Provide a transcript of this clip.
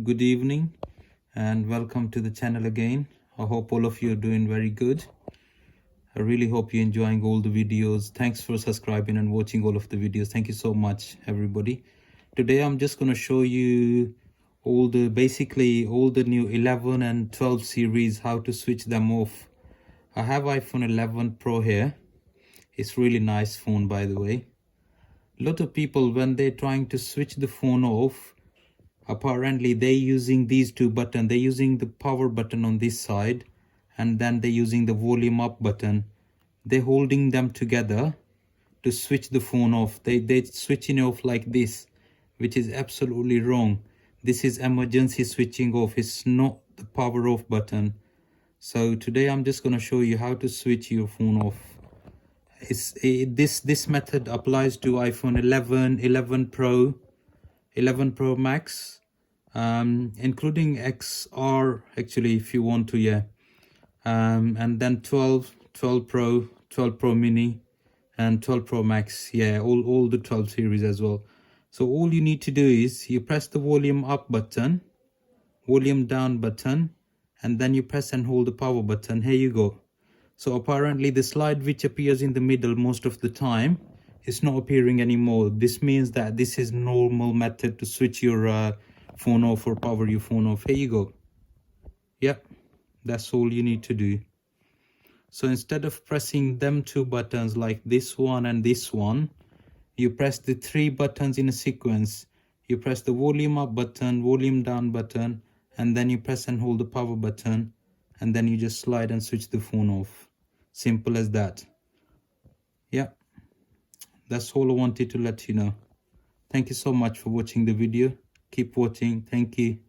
good evening, and welcome to the channel again. I hope all of you are doing very good. I really hope you're enjoying all the videos. Thanks for subscribing and watching all of the videos. Thank you so much, everybody. Today I'm just going to show you basically all the new 11 and 12 series, how to switch them off. I have iPhone 11 Pro here. It's really nice phone, by the way. A lot of people, when they're trying to switch the phone off, apparently they're using these two buttons. They're using the power button on this side, and then they're using the volume up button. They're holding them together to switch the phone off. They're switching off like this, which is absolutely wrong. This is emergency switching off. It's not the power off button. So today I'm just going to show you how to switch your phone off. This method applies to iPhone 11, 11 Pro, 11 Pro Max, including XR, actually, if you want to, yeah. And then 12 Pro, 12 Pro Mini, and 12 Pro Max, yeah, all the 12 series as well. So all you need to do is you press the volume up button, volume down button, and then you press and hold the power button. Here you go. So apparently the slide which appears in the middle most of the time is not appearing anymore. This means that this is normal method to switch your phone off or power your phone off. Here you go. Yep, that's all you need to do. So instead of pressing them two buttons like this one and this one, you press the three buttons in a sequence. You press the volume up button, volume down button, and then you press and hold the power button, and then you just slide and switch the phone off. Simple as that. Yeah, that's all I wanted to let you know. Thank you so much for watching the video. Keep watching. Thank you.